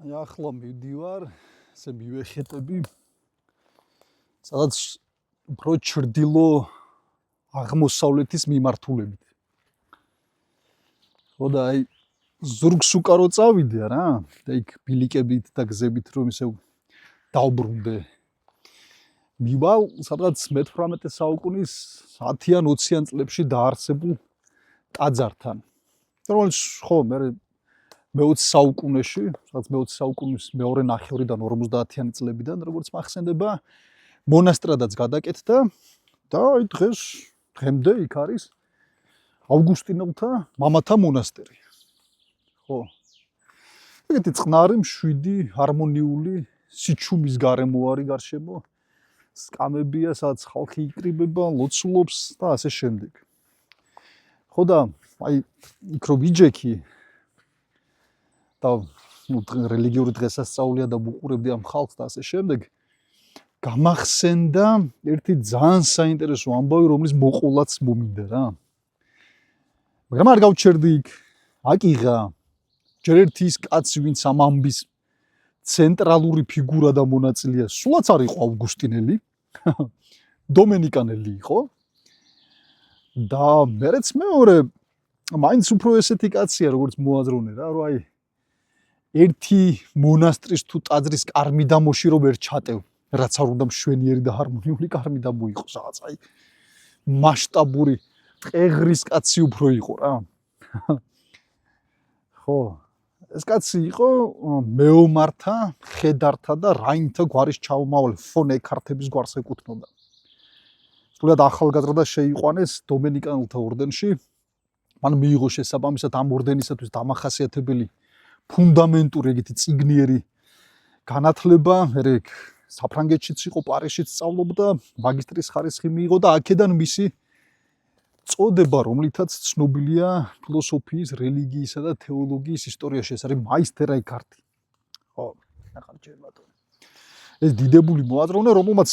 ახლა მივდივარ, ესე მივეხეტები, სადაც უფრო ჩრდილო აღმოსავლეთის მიმართულებით. ხო და აი ზურგს უკარო წავიდე რა, და იქ ბილიკებით და გზებით რომ ისე დავბრუნდე. მივალ სადღაც მე-18 საუკუნის 10-ან 20-ან წლებში დაარსებულ ტაძართან. რომელიც ხო მე-20 საუკუნეში, სადაც მე-20 საუკუნის მეორე ნახევრიდან 50-იანი წლებიდან, როგორც მახსენდება, მონასტრადაც გადაკეთდა და აი დღემდე იქ არის ავგუსტინელთა მამათა მონასტერი. ხო. ეგეთი წყნარი, მშვიდი, ჰარმონიული სიჩუმის გარემო არის გარშემო. სკამებია, სადაც ხალხი იკრიბება, ლოცულობს და ასე შემდეგ. ხო და აი იქ რო ვიჯექი და რელიგიური დღესასწაულია და ვუყურებდი ამ ხალხს და ასე შემდეგ, გამახსენდა ერთი ძალიან საინტერესო ამბავი, რომლის მოყოლაც მომინდა რა. მაგრამ არ გავჩერდი იქ, აკიღა ჯერ ერთი ის კაცი, ვინც ამ ამბის ცენტრალური ფიგურა და მონაწილეა, სულაც არ იყო ავგუსტინელი, დომენიკანელი იყო. და მერეც მეორე მაინც უფრო ესეთი კაცია, როგორც მოაზროვნე რა, რომ აი ერთი მონასტრის თუ ტაძრის კარ-მიდამოში რომ ვერ ჩატევ, რაც არ უნდა მშვენიერი და ჰარმონიული კარ-მიდამო იყოს, რაღაც აი მასშტაბური ტყეღრის კაცი უფრო იყო რა. ხო, ეს კაცი იყო მეომართა, ხედართა და რაინთა გვარის ჩამომავალი ფონ ეკართების გვარს ეკუთვნოდა. სულად ახალგაზრდა შეიყვანეს დომენიკანელთა ორდენში. მან მიიღო შესაბამისად ამ ორდენისათვის დამახასიათებელი ფუნდამენტური ეგეთი წიგნიერი განათლება, მერე საფრანგეთშიც იყო, პარიზშიც სწავლობდა, მაგისტრის ხარისხი მიიღო და აქედან მისი წოდება, რომლითაც ცნობილია ფილოსოფიის, რელიგიისა და თეოლოგიის ისტორიაში, ეს არის მაისტერა ეკარტი. ხო, ახლა ჯერ ბატონო. ეს დიდებული მოაზროვნე, რომელმაც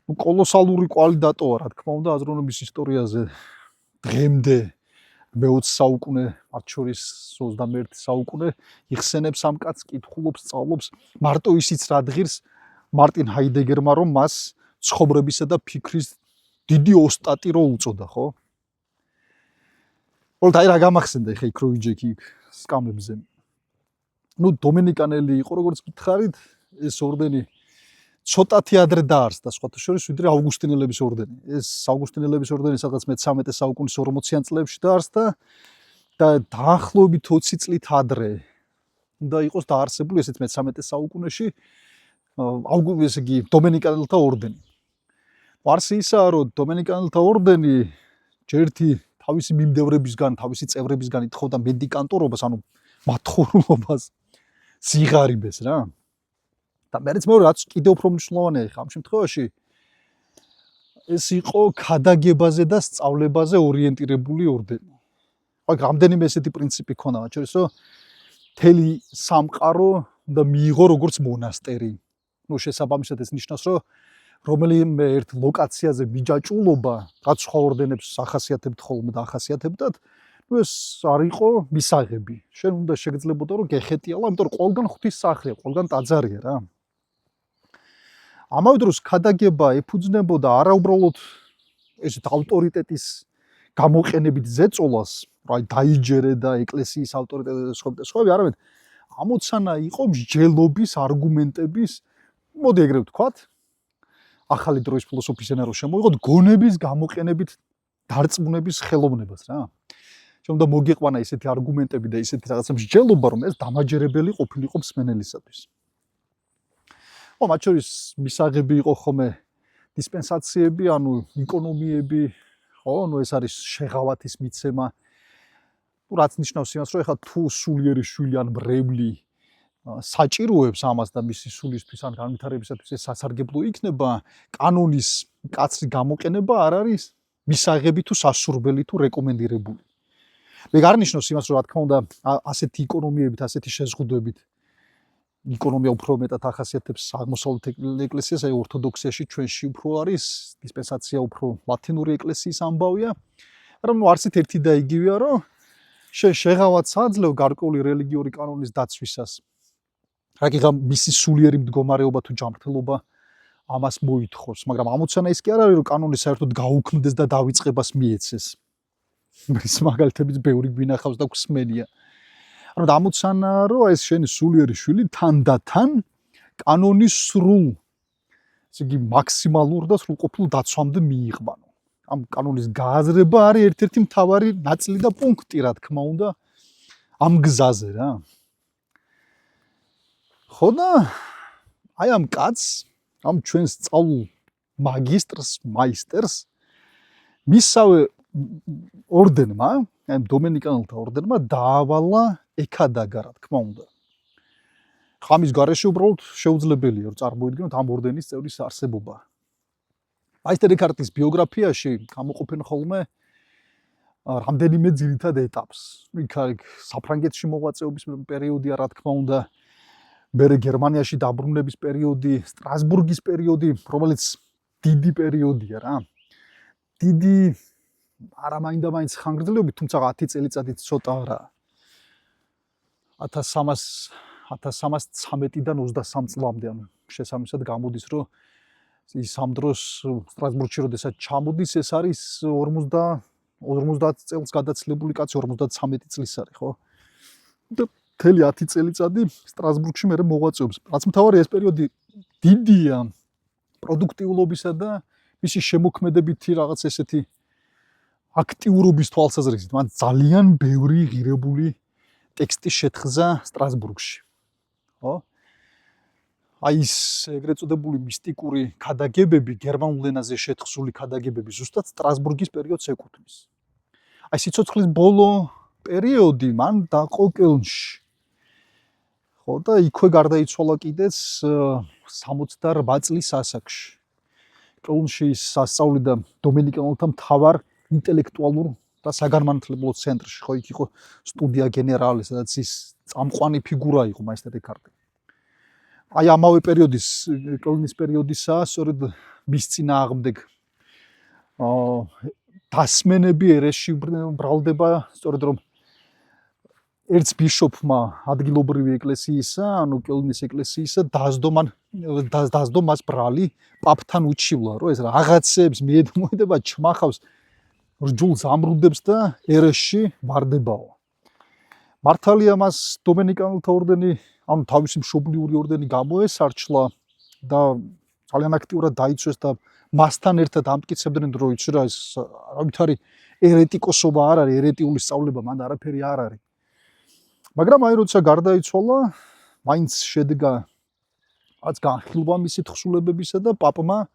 კოლოსალური კვალი დატოვა, რა თქმა უნდა, აზროვნების ისტორიაზე დღემდე მე-20 საუკუნე, მათ შორის 21 საუკუნე იხსენებს ამ კაცს, კითხულობს, სწავლობს, მარტო ისიც რა დღირს მარტინ ჰაიდეგერმა, რომ მას ცხოვრებისა და ფიქრის დიდი ოსტატი რო უწოდა, ხო? ვთქვი, აი რა გამახსენდა ხე იქ რო ვიჯექი სკამებზე. ნუ დომენიკანელი იყო, როგორც გითხარით, ეს ორდენი ცოტათი ადრე დაარსდა, სხვათა შორის, ვიდრე ავგუსტინელების ორდენი. ეს ავგუსტინელების ორდენი სადღაც მე-13 საუკუნის 40-იან წლებში დაარსდა და დაახლოებით 20 წლით ადრე უნდა იყოს დაარსებული, ესეც მე-13 საუკუნეში, ესე იგი, დომენიკანელთა ორდენი. ვარსი ისაა, რომ დომენიკანელთა ორდენი ჯერ ერთი თავისი მიმდევრებისგან, თავისი წევრებისგან ითხოვდა მედიკანტორობას, ანუ მათხოვრულობას, სიღარიბეს რა. და მერეც მეორე რაც კიდევ უფრო მნიშვნელოვანია ხა ამ შემთხვევაში, ეს იყო ქადაგებაზე და სწავლებაზე ორიენტირებული ორდენი. აი რამდენიმე ესეთი პრინციპი ქონა, მათ შორის რომ მთელი სამყარო უნდა მიიღო როგორც მონასტერი. ნუ შესაბამისად ეს ნიშნავს, რომ რომელიმე ერთ ლოკაციაზე მიჯაჭულობა, რაც სხვა ორდენებს ახასიათებთ ხოლმე და ახასიათებდათ, ნუ ეს არ იყო მისაღები. შენ უნდა შეგძლებოდა რომ გეხეტიალა, იმიტომ რომ ყველგან ღვთის სახლია, ყველგან ტაძარია რა. ამავე დროს ქადაგება ეფუძნებოდა არაუბრალოდ ესეთ ავტორიტეტის გამოყენებით ზეწოლას, რა დაიჯერე და ეკლესიის ავტორიტეტზე სხვები, არამედ ამოცანა იყო მსჯელობის არგუმენტების, მოდი ეგრე ვთქვათ, ახალი დროის ფილოსოფიის ენა რო შემოიღოთ, გონების გამოყენებით დარწმუნების ხელოვნებას რა. შემდა მოგიყვანა ესეთი არგუმენტები და ესეთი რაღაცა მსჯელობა, რომ ეს დამაჯერებელი ყოფილიყო მსმენელისათვის. ხო, მათ შორის მისაღები იყო ხოლმე დისპენსაციები, ანუ იკონომიები, ხო, ნუ ეს არის შეღავათის მიცემა. თუ რაც ნიშნავს იმას, რომ ეხლა თუ სულიერი შვილი ან მრევლი საჭიროებს ამას და მისი სულისთვის ან განვითარებისათვის ეს სასარგებლო იქნება, კანონის კაცრი გამოყენება არ არის მისაღები თუ სასურველი თუ რეკომენდირებული. მე არ ნიშნავს იმას, რომ რა თქმა უნდა, ასეთი იკონომიებით, ასეთი შეზღუდვებით იკონომია უფრო მეტად ახასიათებს აღმოსავლეთ ეკლესიას, აი ორთოდოქსიაში ჩვენში უფრო არის, დისპენსაცია უფრო ლათინური ეკლესიის ამბავია, მაგრამ არცით ერთი და იგივეა, რომ შეღავათს აძლევ გარკვეული რელიგიური კანონის დაცვისას. რაკიღა მისი სულიერი მდგომარეობა თუ ჯანმრთელობა ამას მოითხოვს, მაგრამ ამოცანა ის კი არ არის, რომ კანონი საერთოდ გაუქმდეს და დავიწყებას მიეცეს. ის მაგალითებიც ბევრი გვინახავს და გვსმენია. ანუ ამოცანაა, რომ ეს შენი სულიერი შვილი თანდათან კანონის სრულ, ესე იგი მაქსიმალურ და სრულყოფილ დაცვამდე მიიყვანო. ამ კანონის გააზრება არის ერთ-ერთი მთავარი ნაწილი და პუნქტი, რა თქმა უნდა, ამ გზაზე რა. ხო და აი ამ კაცს, ამ ჩვენს სწავლულ მაგისტრს, მაისტერს მისავე ორდენმა, აი დომენიკანელთა ორდენმა დაავალა ეკადაგა, რა თქმა უნდა. ხამის გარეშე უბრალოდ შეუძლებელია რომ წარმოიდგინოთ ამ ორდენის წევრის არსებობა. მაისტერ ეკარტის ბიოგრაფიაში გამოყოფენ ხოლმე რამდენიმე ძირითად ეტაპს. იქ საფრანგეთში მოღვაწეობის პერიოდია, რა თქმა უნდა, მერე გერმანიაში დაბრუნების პერიოდი, სტრასბურგის პერიოდი, რომელიც დიდი პერიოდია რა. დიდი არა მაინდა-მაინც ხანგრძლივობით, თუმცა 10 წელიწადით ცოტა არა. 1313-დან 23 წლამდე, ანუ შესაბამისად გამოდის, რომ ის ამ დროს სტრასბურგში როდესაც ჩამოდის, ეს არის 50 წელს გადაცილებული კაცი, 53 წლის არის, ხო? და მთელი 10 წელიწადი სტრასბურგში მერე მოღვაწეობს. რაც მთავარია, ეს პერიოდი დიდია პროდუქტიულობისა და მისი შემოქმედებითი რაღაც ესეთი აქტიურობის თვალსაზრისით. მან ძალიან ბევრი ღირებული ტექსტი შეთხზა სტრასბურგში. ხო? აი ეს ეგრეთ წოდებული მისტიკური ქადაგებები, გერმანულ ენაზე შეთხზული ქადაგებები ზუსტად სტრასბურგის პერიოდს ეკუთვნის. აი სიცოცხლის ბოლო პერიოდი მან დაყო კელნში. ხო და იქვე გარდაიცვალა კიდეც 68 წლის ასაკში. კელნში სასწავლიდა დომენიკანელთა მთავარ ინტელექტუალურ და საგანმანათლებლო ცენტრში, ხო, იქ იყო სტუდია გენერალი, სადაც ის წამყვანი ფიგურა იყო მაისტერ ეკარტი. აი ამავე პერიოდის, კელნის პერიოდისა, სწორედ მის წინააღმდეგ დასმენები ერესში ბრალდება, სწორედ რომ ერთს ბიშოპმა ადგილობრივი ეკლესიისა, ანუ კელნის ეკლესიისა დასდო მას ბრალი პაპთან უჩივლა, რომ ეს რაღაცებს მიეդმოედება, ჩმახავს რჯულს ამრუდებს და ერესში ვარდებაო. მართალია მას დომენიკანელთა ორდენი, ანუ თავისი მშობლიური ორდენი გამოესარჩლა და ძალიან აქტიურად დაიცვეს და მასთან ერთად ამტკიცებდნენ, რომ იცი რა ეს არავით არის ერეტიკოსობა არ არის, ერეტიული სწავლება მან არაფერი არ არის. მაგრამ აი როცა გარდაიცვალა, მაინც შედგა რაც განხილვა მისი თხზულებებისა და პაპმა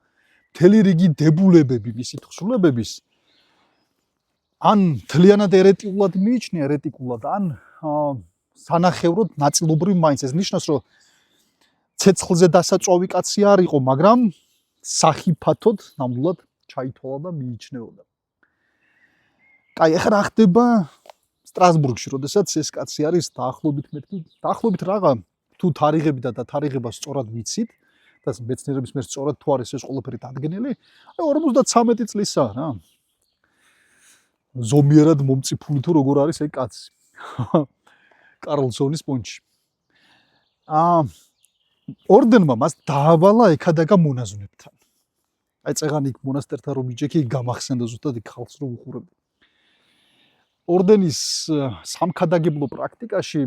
მთელი რიგი დებულებები მისი თხზულებების ან მთლიანად ერეტიკულად მიიჩნია, ერეტიკულად, ან სანახევროდ ნაწილობრივ მაინც ეს ნიშნავს, რომ ცეცხლზე დასაწვავი კაცი არ იყო, მაგრამ სახიფათოდ ნამდვილად ჩაითვალა და მიიჩნეოდა. კაი, ეხლა რა ხდება სტრასბურგში, როდესაც ეს კაცი არის დაახლოებით მეთქი, დაახლოებით რაღა თუ თარიღები და თარიღება სწორად ვიცით და მეცნიერების მიერ სწორად თუ არის ეს ყველაფერი დადგენილი, აი 53 წლისაა რა. ზომიერად მომწიფული თუ როგორ არის ეს კაცი. კარლსონის პონჩი. ორდენმა მას დაავალა ეკადაგა მონაზვნებთან. აი წეღან იქ მონასტერთან რომ იჯექი, გამახსენდა ზუსტად იქ ხალხს რომ უხურებდა. ორდენის სამქადაგებლო პრაქტიკაში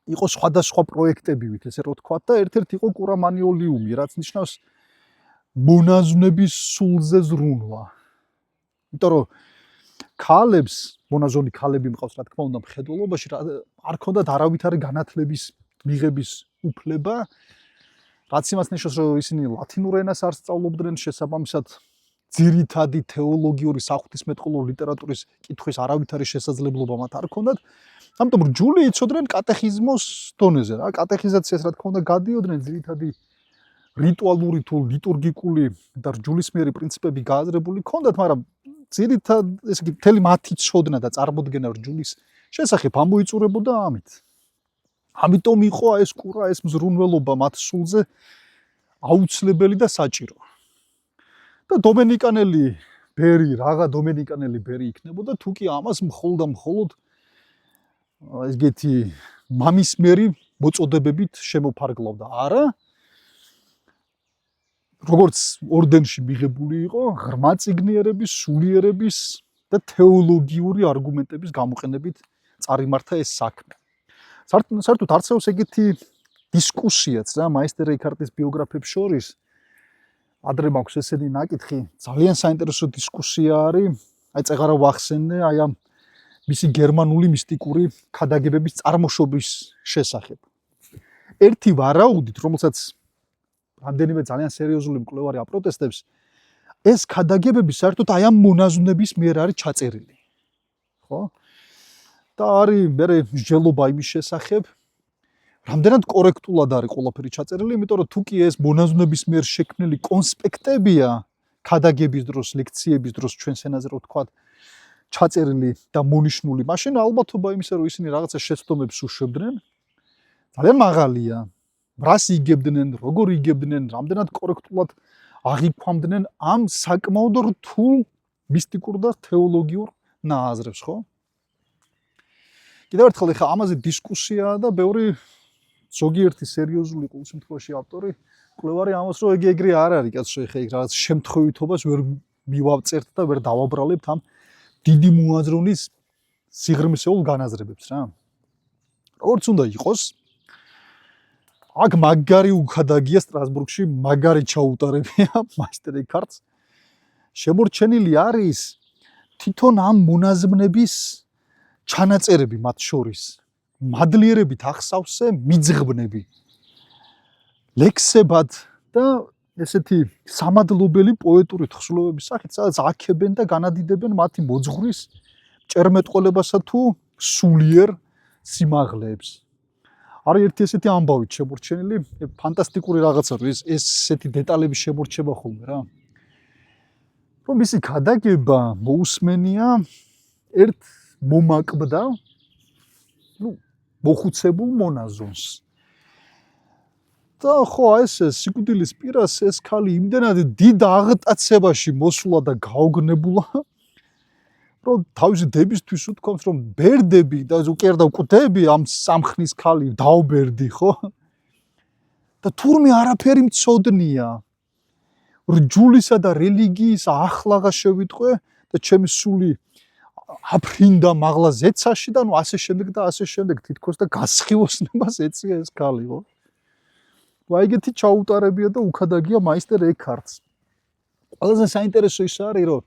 იყო სხვადასხვა პროექტებივით, ესე რომ თქვა და ერთ-ერთი იყო კურამანიოლიუმი, რაც ნიშნავს მონაზვნების სულზე ზრუნვა. იმიტომ რომ ქალებს, მონაზონი ქალები მყავს, რა თქმა უნდა, მხედველობაში არ ქონდათ არავითარი განათლების მიღების უფლება, რაც იმას ნიშნავს, რომ ისინი ლათინურ ენას არ სწავლობდნენ, შესაბამისად ძირითადი თეოლოგიური საღვთისმეტყველო ლიტერატურის კითხვის არავითარი შესაძლებლობა მათ არ ქონდათ. ამიტომ რჯული იცოდნენ კატეხიზმოს დონეზე რა, კატეხიზაციას რა თქმა უნდა გადიოდნენ, ძირითადი რიტუალური თუ ლიტურგიკული და რჯულისმიერი პრინციპები გააზრებული ქონდათ, მაგრამ ძირითად ესე იგი მთელი მათი ცოდნა და წარმოდგენა რჯულის შესახებ ამოიწურებოდა ამით. ამიტომ იყო ეს კურა, ეს მზრუნველობა მათ სულზე აუცილებელი და საჭირო. და დომენიკანელი ბერი, რაღა დომენიკანელი ბერი იქნებოდა, თუ კი ამას მხოლოდ ესეთი მამისმიერი მოწოდებებით შემოფარგლავდა. არა, როგორც ორდენში მიღებული იყო ღრმა წიგნიერების, სულიერების და თეოლოგიური არგუმენტების გამოყენებით წარიმართა ეს საქმე. საერთოდ არსებობს ეგეთი დისკუსიაც რა მაისტერ ეიქარტის ბიოგრაფებს შორის. ადრე მაქვს ესეთი ნაკითხი, ძალიან საინტერესო დისკუსია არის, აი წეღარა ვახსენე, აი ამ მისი გერმანული მისტიკური ქადაგებების წარმოშობის შესახებ. ერთი ვარაუდით, რომელსაც რამდენიმე ძალიან სერიოზული მკვლევარი აპროტესტებს, ეს ქადაგებები საერთოდ აი ამ მონაზვნების მიერ არის ჩაწერილი. ხო? და არის მერე მსჯელობა იმის შესახებ, რამდენად კორექტულად არის ყველაფერი ჩაწერილი, იმიტომ რომ თუ კი ეს მონაზვნების მიერ შექმნილი კონსპექტებია ქადაგების დროს, ლექციების დროს ჩვენს ენაზე რო ვთქვათ, ჩაწერილი და მონიშნული, მაშინ ალბათობა იმისა, რომ ისინი რაღაცა შეცდომებს უშვებდნენ, ძალიან მაღალია. რას იგებდნენ, როგორ იგებდნენ, რამდენად კორექტულად აღიქვამდნენ ამ საკმაოდ რთულ მისტიკურ და თეოლოგიურ ნააზრევს, ხო? კიდევ ერთხელ ხა ამაზე დისკუსიაა და ბევრი ზოგიერთი სერიოზული ყოველ შემთხვევაში ავტორი მკვლევარი ამას რომ ეგრე არ არის, კაცო, ხა იქ რაღაც შემთხვევითობას ვერ მივავწერთ და ვერ დავაბრალებთ ამ დიდი მოაზროვნის სიღრმისეულ განაზრებებს რა. როგორც უნდა იყოს, აქ მაგარი უქადაგია სტრასბურგში, მაგარი ჩაუტარებია მაისტერ ეიქარტს. შემორჩენილი არის თვითონ ამ მონაზვნების ჩანაწერები მათ შორის, მადლიერებით ახსავსე მიძღვნები, ლექსებად და ესეთი სამადლობელი პოეტური თხზულებების სახით, სადაც აქებენ და განადიდებენ მათი მოძღვრის ჭერმეტყოლებასა თუ სულიერ სიმაღლეებს. არის ერთი ესეთი ამბავით შემორჩენილი, ფანტასტიკური რაღაცა რომ ესეთი დეტალები შემორჩება ხოლმე რა. რომ მისი ქადაგება მოусმენია ერთ მომაკბდა, მოხუცებულ მონაზონს. და ხო ეს სიკვდილის პირას ეს ქალი იმდენად დიდ აღტაცებაში მოსულა და გაოგნებულა, რომ თავისი დებისთვის უთქვამს, რომ ბერდები და უკერდა მკვდები ამ სამხნის ქალი დაუბერდი, ხო? და თურმე არაფერი მწოდნია. რჯულისა და რელიგიის ახლაღა შევიტყვე და ჩემი სული აფრინდა მაღლა ზეცაში და ნუ ასე შემდეგ და ასე შემდეგ თითქოს და გასხივოსნებას ეწია ეს ქალი, ხო? ვაიგეთი ჩაუტარებია და უქადაგია მაისტერ ეიქარტს. ყველაზე საინტერესო ის არის, რომ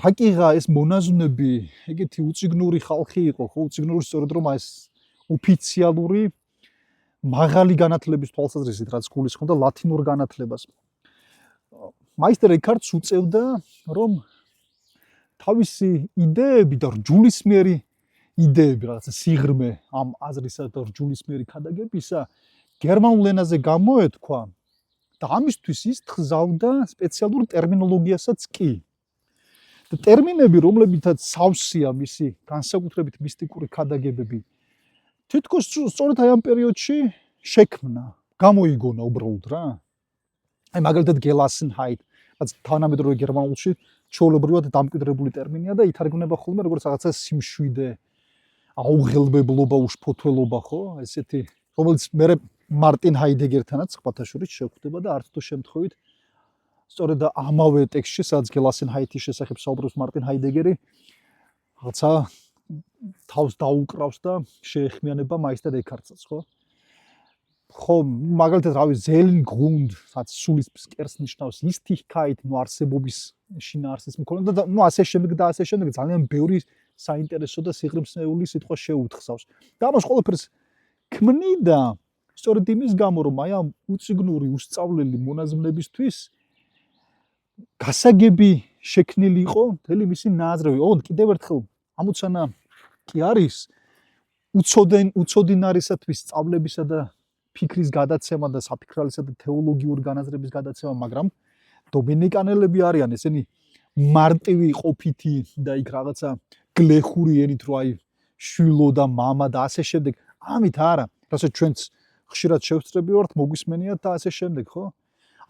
რაკიღა ეს მონაზვნები ეგეთი უციგნური ხალხი იყო, ხო, უციგნური სწორედ რომ ეს ოფიციალური მაღალი განათლების თვალსაზრისით რაც გულისხმობდა ლათინურ განათლებას. მაისტერ ეიქარტს უწევდა, რომ თავისი იდეები და რჯულისმიერი იდეები, რაღაცა სიღრმე ამ აზრისა და რჯულისმიერი ქადაგებისა გერმანულ ენაზე გამოეთქვა და ამისთვის ის თხზავდა სპეციალურ ტერმინოლოგიასაც კი. და ტერმინები, რომლებითაც სავსეა მისი განსაკუთრებით მისტიკური ქადაგებები, თითქოს სწორედ აი ამ პერიოდში შექმნა, გამოიგონა უბრალოდ რა. აი მაგალითად გელასენჰაით, რაც თანამედროვე გერმანულში ჩვეულებრივად დამკვიდრებული ტერმინია და ითარგმნება ხოლმე როგორც რაღაცა სიმშვიდე, აუღელბებლობა, უშფოთველობა, ხო? ესეთი, რომელიც მე მარტინ ჰაიდეგერთანაც ხმათაშორის შევხვდება და არც თუ შემთხვევით სწორედ ამავე ტექსტში, სადაც გელასენჰაითის შესახებ საუბრობს მარტინ ჰაიდეგერი, რაღაცა თავს დაუკრავს და შეეხმიანება მაისტერ ეიქარტსაც, ხო? ხო, მაგალითად, რავი, ზელენგრუნდ, რაც სულის ფსკერს ნიშნავს, ისტიხკაით, ნუ არსებობის შინაარსის მქონე და ნუ ასე შემდეგ და ასე შემდეგ ძალიან ბევრი საინტერესო და სიღრმისეული სიტყვა შეუთხსავს. და ამას ყველაფერს ქმნიდა სწორედ იმის გამო, რომ აი ამ უციგნური უსწავლელი მონაზვნებისთვის გასაგები შექმნილი იყო მთელი მისი ნააზრევი. ოღონდ კიდევ ერთხელ ამოცანა კი არის უცოდინარისათვის სწავლებისა და ფიქრის გადაცემა და საფიქრალისა და თეოლოგიური განაზრების გადაცემა, მაგრამ დომინიკანელები არიან ესენი მარტივი ყოფითი და იქ რაღაცა გლეხური ენით რო აი შვილო და მამა და ასე შემდეგ. ამით არა, რასაც ჩვენც ხშირად შევსწრები ვართ, მოგვისმენიათ და ასე შემდეგ, ხო?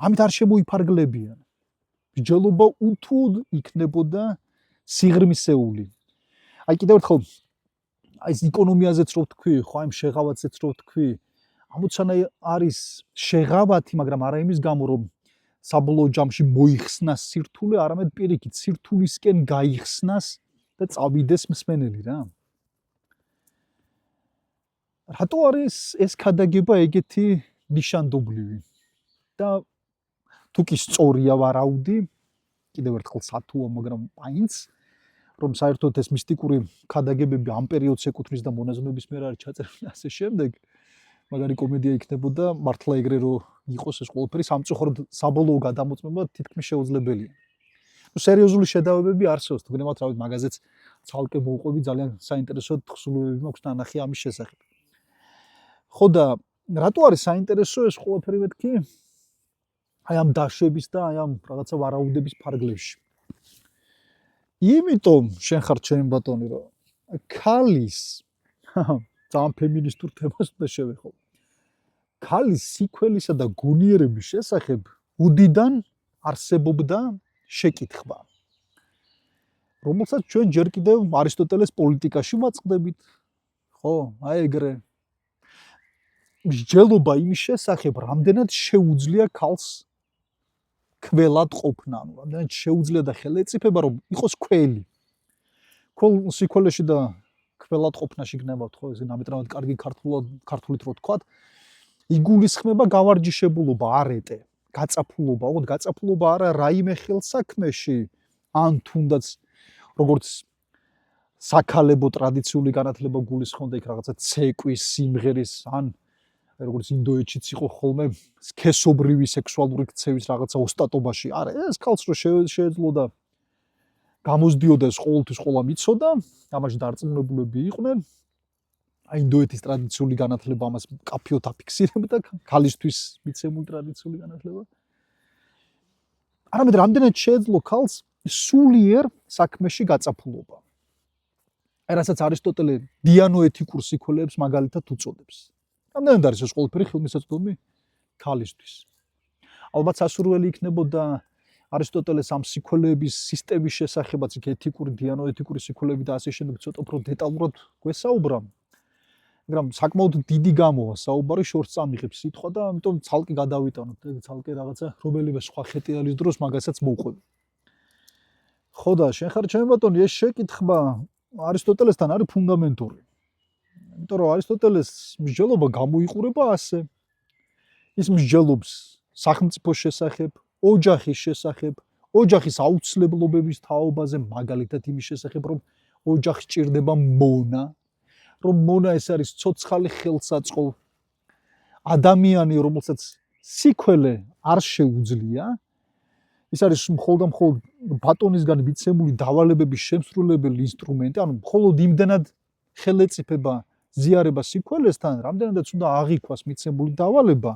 ამით არ შემოიფარგლებიან. მსჯელობა უთუოდ იქნებოდა სიღრმისეული. აი კიდევ ერთხელ აი ეს ეკონომიაზეც რო ვთქვი, ხო, აი შეღავათზეც რო ვთქვი, ამოცანა არის შეღავათი, მაგრამ არა იმის გამო, რომ საბოლოო ჯამში მოიხსნას სირთულე, არამედ პირიქით სირთულისკენ გაიხსნას და წავიდეს მსმენელი რა. რატო არის ეს ქადაგება ეგეთი ნიშანდობლივი? და თუ კი სწორია ვარაუდი, კიდევ ერთხელ სათუო, მაგრამ მაინც რომ საერთოდ ეს მისტიკური ქადაგებები ამ პერიოდს ეკუთვნის და მონაზვნების მიერ არის ჩაწერილი ასე შემდეგ, მაგარი კომედია იქნებოდა, მართლა ეგრე რო იყოს ეს ყველაფერი, სამწუხაროდ საბოლოო გადამოწმება თითქმის შეუძლებელია. სერიოზული შედავებები არსებობს, თუ გნებავთ რავით, მაგაზეც ცალკე მოვყვები, ძალიან საინტერესო თხზულებები მაქვს ნანახი ამის შესახებ. ხო და რატო არის საინტერესო ეს ყველაფერი მეთქი? აი ამ დაშვების და აი ამ რაღაცა ვარაუდების ფარგლებში. იმიტომ შენ ხარ ჩემი ბატონი, რომ ქალის ძალიან ფემინისტურ თემას უნდა შევეხო. ქალის სიკველისა და გონიერების შესახებ უდიდან არსებობდა შეკითხვა, რომელსაც ჩვენ ჯერ კიდევ არისტოტელეს პოლიტიკაში ვაწყდებით, ხო? აი ეგრე. მსჯელობა იმის შესახებ, რამდენად შეუძლია ქალს კველად ყოფნა, ანუ რამდენად შეუძლია და ხელეწიფება, რომ იყოს ქველი. სიკველეში და კველად ყოფნაში გნებავთ, ხო, ეს ნამეტრად კარგი ქართულით რო თქვათ, იგულისხმება გავარჯიშებულობა, არეტე, გაწაფულობა, ოღონდ გაწაფულობა არა რაიმე ხელსაქმეში, ან თუნდაც როგორც საქალებო ტრადიციული განათლება გულისხმობდა იქ რაღაცა ცეკვის, სიმღერის, ან როგორც ინდოეთშიც იყო ხოლმე სქესობრივი სექსუალური ქცევის რაღაცა ოსტატობაში. არა, ეს ქალს რო შეეძლო და გამოსდიოდა ეს ყოველთვის ყოლა მიცოდა, ამაში დარწმუნებულები იყვნენ. აი ინდოეთის ტრადიციული განათლება ამას კაფიოთ აფიქსირებდა, ქალისთვის მიცემული ტრადიციული განათლება. არამედ რამდენად შეეძლო ქალს სულიერ საქმეში გაწაფულობა. აი რასაც არისტოტელე დიანოეთიკურ სიკველეებს მაგალითად უწოდებს. რამდენად არის ეს ყველაფერი ხელმისაწვდომი ქალისთვის. ალბათ სასურველი იქნებოდა არისტოტელეს ამ სიკველეების სისტემის შესახებაც, იქ ეთიკური, დიანოეთიკური სიკველეები და ასე შემდეგ ცოტა უფრო დეტალურად გვესაუბრა. მაგრამ საკმაოდ დიდი გამოვა საუბარი, შორს წამიღებს სიტყვა და ამიტომ ცალკე გადავიტანოთ, ცალკე რაღაცა რომელიმე სხვა ხეტიალის დროს მაგასაც მოვყვები. ხო და შენ ხარ ჩემი ბატონი, ეს შეკითხვა არისტოტელესთან არის ფუნდამენტური. იმიტომ რომ არისტოტელეს მსჯელობა გამოიყურება ასე. ის მსჯელობს სახელმწიფოს შესახებ, ოჯახის შესახებ, ოჯახის აუცილებლობების თაობაზე, მაგალითად იმის შესახებ, რომ ოჯახს ჭირდება მონა, რომ მონა ეს არის ცოცხალი ხელსაწყო ადამიანი, რომელსაც სიკველე არ შეუძლია, ის არის მხოლოდ და მხოლოდ ბატონისგან მიცემული დავალებების შემსრულებელი ინსტრუმენტი, ანუ მხოლოდ იმდენად ხელეწიფება ზიარება სიკველესთან, რამდენადაც უნდა აღიქვას მიცემული დავალება,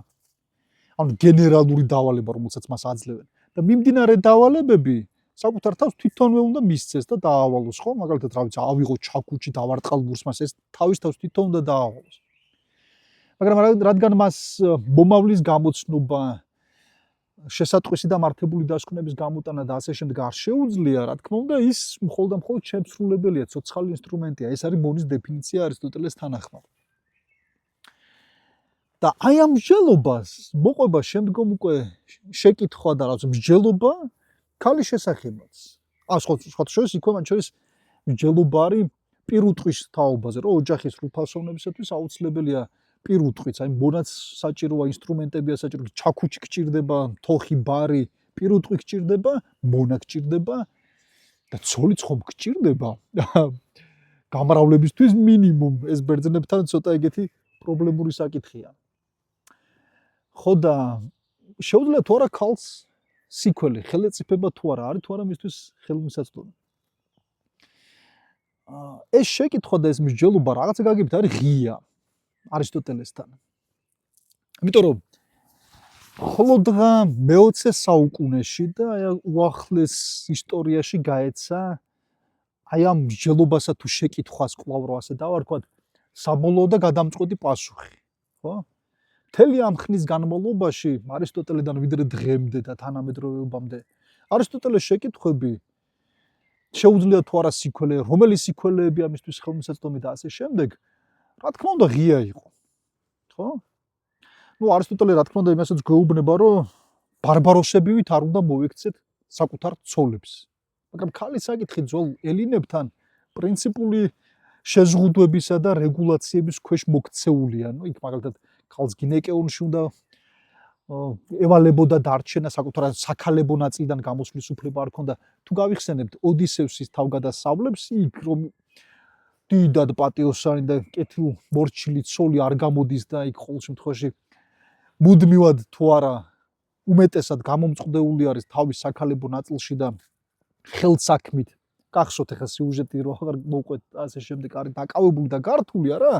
ანუ გენერალური დავალება, რომელსაც მას აძლევენ. და მიმდინარე დავალებები საკუთარ თავს თვითონვე უნდა მისცეს და დაავალოს, ხო? მაგალითად, რა ვიცი, ავიღო ჩაქუჩი დავარტყალ ბურსმას, ეს თავის თავს თვითონ უნდა დაავალოს. მაგრამ რადგან მას მომავლის გამოცნობა, შესატყვისი და მართებული დასკვნების გამოტანა და ასე შემდეგ არ შეუძლია, რა თქმა უნდა, ის მხოლოდ და მხოლოდ შემსრულებელია, ცოცხალი ინსტრუმენტია. ეს არის მონის დეფინიცია არისტოტელეს თანახმად. და აი ამ მსჯელობას მოყვება შემდგომ უკვე შეკითხვა და რაღაც მსჯელობა ქალის შესახებაც. სხვა შორის იქვე მათ შორის მსჯელობა არის პირუტყვის თაობაზე, რომ ოჯახის სრულფასოვნებისათვის აუცილებელია პირუტყვიც, აი მონაც საჭიროა, ინსტრუმენტებია საჭირო, ჩაქუჩი გჭირდება, თოხი, ბარი, პირუტყვი გჭირდება, მონა გჭირდება და ცოლიც ხომ გჭირდება. გამრავლებისთვის მინიმუმ ეს ბერძნებთან ცოტა ეგეთი პრობლემური საკითხია. ხო და შეუძლია თუ არა ქალს სიკველი, ხელეწიფება თუ არა არის, თუ არა მისთვის ხელმისაწვდომი. ეს შეკითხვა და ეს მსჯელობა რაღაცა გაგებით არის ღია არისტოტელესთან. იმიტომ რომ ხოლოდღა მე-20 საუკუნეში და აი უახლეს ისტორიაში გაეცა აი ამ მსჯელობასა თუ შეკითხვას კვლავ რო ასე დავარქვათ, საბოლოო და გადამწყვეტი პასუხი, ხო? მთელი ამ ხნის განმავლობაში არისტოტელედან ვიდრე დღემდე და თანამედროვეობამდე არისტოტელეს შეკითხვები შეუძლია თუ არა სიკველე, რომელი სიკველეები ამისთვის ხელმისაწვდომი და ასე შემდეგ. რა თქმა უნდა ღია იყო. ხო? ნუ არისტოტელე რა თქმა უნდა იმასაც გვეუბნება, რომ ბარბაროსებივით არ უნდა მოიქცეთ საკუთარ ცოლებს. მაგრამ ქალის საკითხი ძველ ელინებთან პრინციპული შეზღუდვებისა და რეგულაციების ქვეშ მოქცეულია. ნუ იქ მაგალითად ქალს გინეკეონში უნდა ევალებოდა დარჩენა საკუთარ საქალებო ნაწილიდან გამოსვლის უფლება არ ქონდა. თუ გავიხსენებთ ოდისევსის თავგადასავლებს, იქ რომ დიდად პატიოსანი და კეთილ მორჩილი ცოლი არ გამოდის და იქ ყოველ შემთხვევაში მუდმივად თუ არა უმეტესად გამომწყდეული არის თავის საქალებო ნაწილში და ხელსაქმით. გახსოვთ ახლა სიუჟეტი რო აღარ მოვყვეთ ასე შემდეგ არის დაკავებული და გართული არა?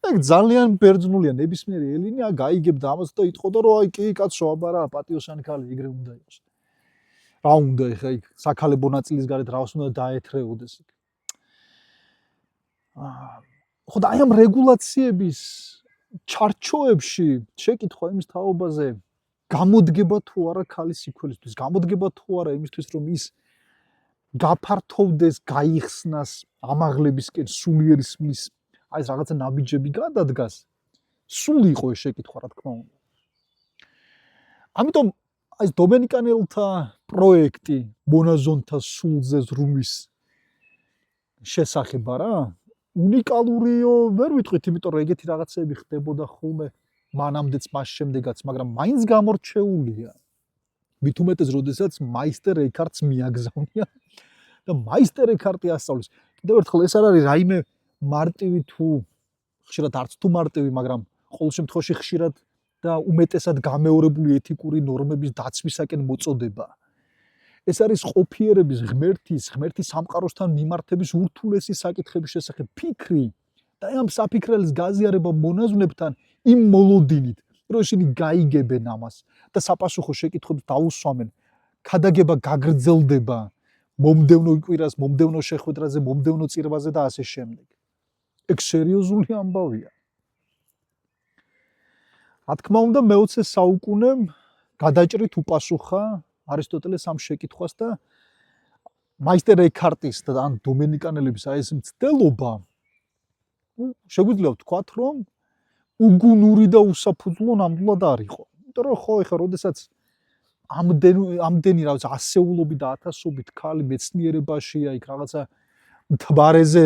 ეგ ძალიან ბერძნულია ნებისმიერი ელინია გაიგებდა ამას და იტყოდა რომ აი კი კაცო აბა რა პატიოსანი ქალი ეგრე უნდა იყოს. რა უნდა ახლა იქ საქალებო ნაწილის გარეთ რას უნდა დაეთრეოდეს იქ. ხო და აი ამ რეგულაციების ჩარჩოებში შეკითხვა იმის თაობაზე გამოდგება თუ არა ქალის სიკვდილისთვის, გამოდგება თუ არა იმისთვის რომ ის გაფართოვდეს, გაიხსნას ამაღლებისკენ სულიერი სმის აი ეს რაღაცა ნაბიჯები გადადგას. სულ იყო ეს შეკითხვა რა თქმა უნდა. ამიტომ აი ეს დომენიკანელთა პროექტი მონაზონთა სულზე ზრუნვის შესახება რა უნიკალურიო ვერ ვიტყვით, იმიტომ რომ ეგეთი რაღაცები ხდებოდა ხოლმე მანამდეც მას შემდეგაც, მაგრამ მაინც გამორჩეულია. მით უმეტეს, როდესაც მაისტერ ეკარტს მიაგზავნია და მაისტერ ეკარტი ასწავლის. კიდევ ერთხელ ეს არ არის რაიმე მარტივი თუ ხშირად არც თუ მარტივი, მაგრამ ყოველ შემთხვევაში ხშირად და უმეტესად გამეორებული ეთიკური ნორმების დაცვისაკენ მოწოდება. ეს არის ყოფიერების ღმერთის სამყაროსთან მიმართების ურთულესი საკითხების შესახებ ფიქრი და ამ საფიქრელის გაზიარება მონაზვნებთან იმ მოლოდინით, რომ ისინი გაიგებენ ამას და საპასუხო შეკითხვებს დაუსვამენ, ქადაგება გაგრძელდება მომდევნო კვირას, მომდევნო შეხვედრაზე, მომდევნო წირვაზე და ასე შემდეგ. ეგ სერიოზული ამბავია. რა თქმა უნდა, მე-20 საუკუნემ გადაჭრით უპასუხა არისტოტელეს ამ შეკითხვას და მაისტერ ეკარტის და ან დომენიკანელების აი ეს მცდელობა შეგვიძლია ვთქვათ, რომ უგუნური და უსაფუძვლო ნამდვილად არ იყო. იმიტომ რომ ხო ეხლა როდესაც ამდენი რაღაც ასეულობით და ათასობით ქალი მეცნიერებაშია იქ რაღაცა მთვარეზე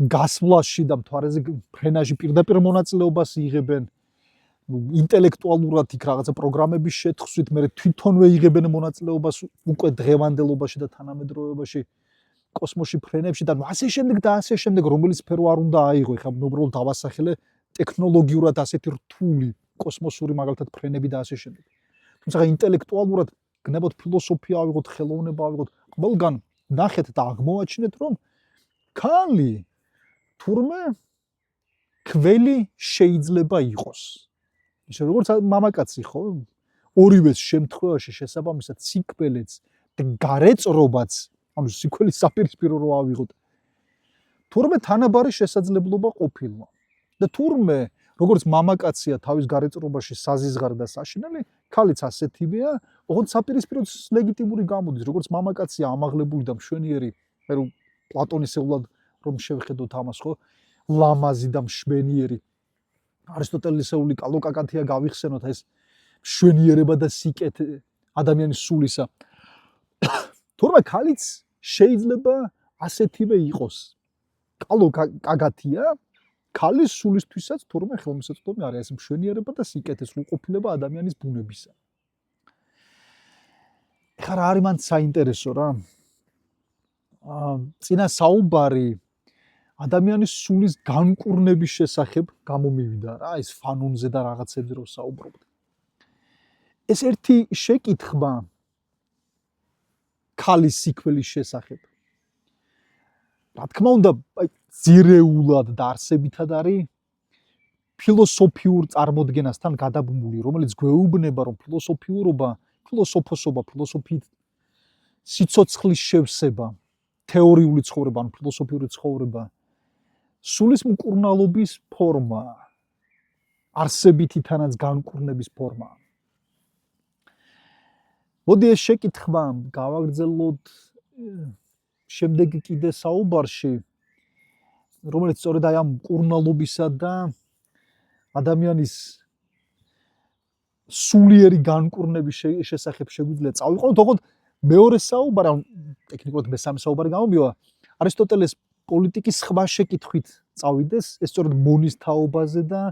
გასვლაში და მთვარეზე ფრენაში პირდაპირ მონაწილეობას იღებენ ინტელექტუალურად იქ რაღაცა პროგრამების შეთხსვით, მე თვითონვე იღებენ მონაწილეობას უკვე დღევანდელობაში და თანამედროვეობაში კოსმოსში ფრენებში და ასე შემდეგ და ასე შემდეგ, რომელიც სფერო არ უნდა აიღო, ეხლა უბრალოდ დავასახელე ტექნოლოგიურად ასეთი რთული კოსმოსური მაგალითად ფრენები და ასე შემდეგ. თუმცა ინტელექტუალურად გნებოთ ფილოსოფია ავიღოთ, ხელოვნება ავიღოთ, ყველგან ნახეთ და აღმოაჩინეთ, რომ ქალი თურმე ქველი შეიძლება იყოს. ისე როგორც მამაკაცი ხო? ორივეს შემთხვევაში შესაბამისად სიკველეც და გარეწრობაც, ანუ სიკველის საპირისპირო რო ავიღოთ. თურმე თანაბარი შესაძლებლობა ყოფილა. და თურმე როგორც მამაკაცია თავის გარეწრობაში საზიზღარი და საშინელი, ქალიც ასეთივეა, ოღონდ საპირისპიროც ლეგიტიმური გამოდის, როგორც მამაკაცია ამაღლებული და მშვენიერი, მე რომ პლატონისეულად რომ შევხედოთ ამას ხო, ლამაზი და მშვენიერი. არისტოტელესეული კალოკაკათია გავიხსენოთ ეს მშვენიერება და სიკეთე ადამიანის სულისა. თურმე ქალიც შეიძლება ასეთივე იყოს. კალოკაკათია ქალის სულისთვისაც თურმე ხელმისაწვდომი არის ეს მშვენიერება და სიკეთე სრულყოფილება ადამიანის ბუნებისა. ეხლა რა არის მან საინტერესო რა? წინა საუბარი ადამიანის სულის განკურნების შესახებ გამომივიდა რა, ეს ფანონზე და რაღაცებზე რო საუბრობთ. ეს ერთი შეკითხვა ქალის სიკველის შესახებ. რა თქმა უნდა, აი ძირეულად და არსებითად არის ფილოსოფიურ წარმოდგენასთან გადაბმული, რომელიც გვეუბნება, რომ ფილოსოფიით სიცოცხლის შევსება, თეორიული ცხოვრება, ან ფილოსოფიური ცხოვრება სულის მკურნალობის ფორმა, არსებითი თანაც განკურნების ფორმა. მოდი ეს შეკითხვა გავაგრძელოთ შემდეგ კიდე საუბარში, რომელიც სწორედ აი ამ მკურნალობისა და ადამიანის სულიერი განკურნების შესახებ შეგვიძლია წავიყო, თქო მეორე საუბარი, ტექნიკურად მესამე საუბარი გამომივა, არისტოტელეს პოლიტიკის სხვა შეკითხვით წავიდეს, ეს სწორედ მონის თაობაზე და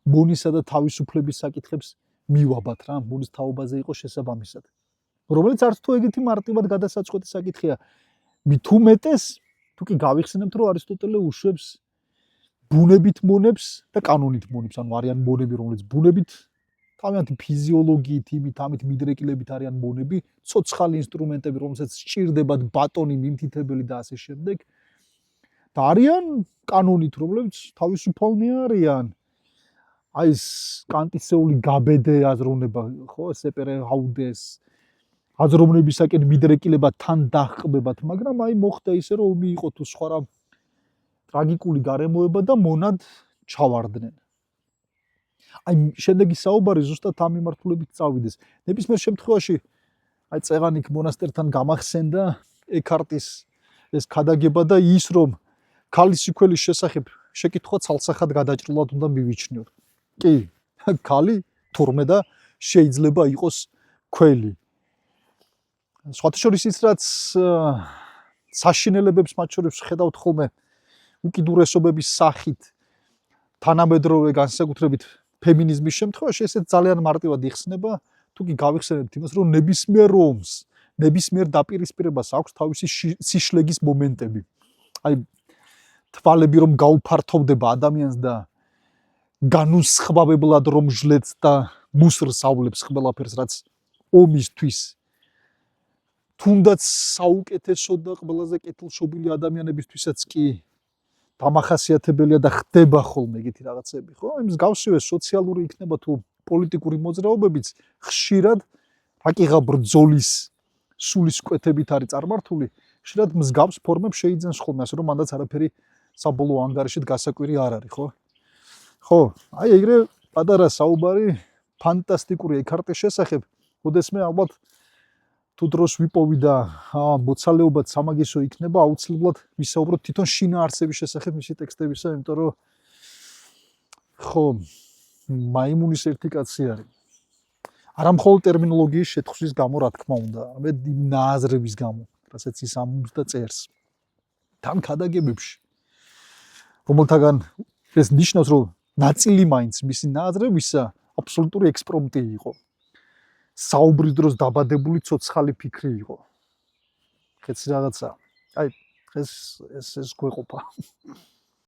მონისა და თავისუფლების საკითხებს მივაბათ რა, მონის თაობაზე იყო შესაბამისად. რომელიც არც თუ ეგეთი მარტივად გადასაწყვეტი საკითხია. მით უმეტეს, თუ კი გავიხსენებთ, რომ არისტოტელე უშვებს ბუნებით მონებს და კანონით მონებს, ანუ არიან მონები, რომლებიც ბუნებით თავიანთი ფიზიოლოგიით, იმით, ამით მიდრეკილებით არიან მონები, ცოცხალი ინსტრუმენტები, რომელსაც სჭირდებათ ბატონი, მიმთითებელი და ასე შემდეგ. და არიან კანონით, რომლებიც თავისუფალნი არიან. აი ეს კანტისეული გაბედე აზროვნება, ხო, სეპერე ჰაუდეს აზროვნებისაკენ მიდრეკილება თან დაჰყბებათ, მაგრამ აი მოხდა ისე, რომ ომი იყო თუ სხვა რა ტრაგიკული გარემოება და მონად ჩავარდნენ. აი შემდეგი საუბარი ზუსტად ამ მიმართულებით წავიდეს. ნებისმიერ შემთხვევაში აი წეღანიქ მონასტერთან გამახსენდა ეკარტის ეს ქადაგება და ის რომ ქალის სიკველის შესახებ შეკითხვა ცალსახად გადაჭრილად უნდა მივიჩნიოთ. კი, ქალი თურმე და შეიძლება იყოს ქველი. სხვათა შორის ის რაც საშინელებებს მათ შორის ხედავთ ხოლმე უკიდურესობების სახით თანამედროვე განსაკუთრებით ფემინიზმის შემთხვევაში ესეც ძალიან მარტივად იხსნება, თუ კი გავიხსენებთ იმას, რომ ნებისმიერ ომს, ნებისმიერ დაპირისპირებას აქვს თავისი სიშლეგის მომენტები. აი თვალები რომ გაუფართოვდება ადამიანს და განუსხვავებლად რომ ჟლეთს და მუსრს ავლებს ყველაფერს, რაც ომისთვის თუნდაც საუკეთესო და ყველაზე კეთილშობილი ადამიანებისთვისაც კი დამახასიათებელია და ხდება ხოლმე ეგეთი რაღაცები, ხო? იმ მსგავსივე სოციალური იქნება თუ პოლიტიკური მოძრაობებიც ხშირად რაკიღა ბრძოლის სულისკვეთებით არის წარმართული, ხშირად მსგავს ფორმებს შეიძენს ხოლმე, ასე რომ მანდაც არაფერი საბოლოო ანგარიშით გასაკვირი არ არის, ხო? ხო, აი ეგრე პატარა საუბარი ფანტასტიკური ეკარტის შესახებ, ოდესმე ალბათ თუ დროს ვიპოვი და მოცალეობად სამაგისო იქნება, აუცილებლად ვისაუბროთ თვითონ შინაარსების შესახებ მისი ტექსტებისა, იმიტომ რომ ხო, მაიმუნის ერთი კაცი არის. არა მხოლოდ ტერმინოლოგიის შეთხვის გამო, რა თქმა უნდა, არამედ იმ ნააზრების გამო, რასაც ის ამბობს და წერს. თან ქადაგებებში, რომელთაგან ეს ნიშნავს, რომ ნაწილი მაინც მისი ნააზრებისა აბსოლუტური ექსპრომტი იყო. საუბრის დროს დაბადებული ცოცხალი ფიქრი იყო. ხეც რაღაცა. აი, ეს გვეყოფა.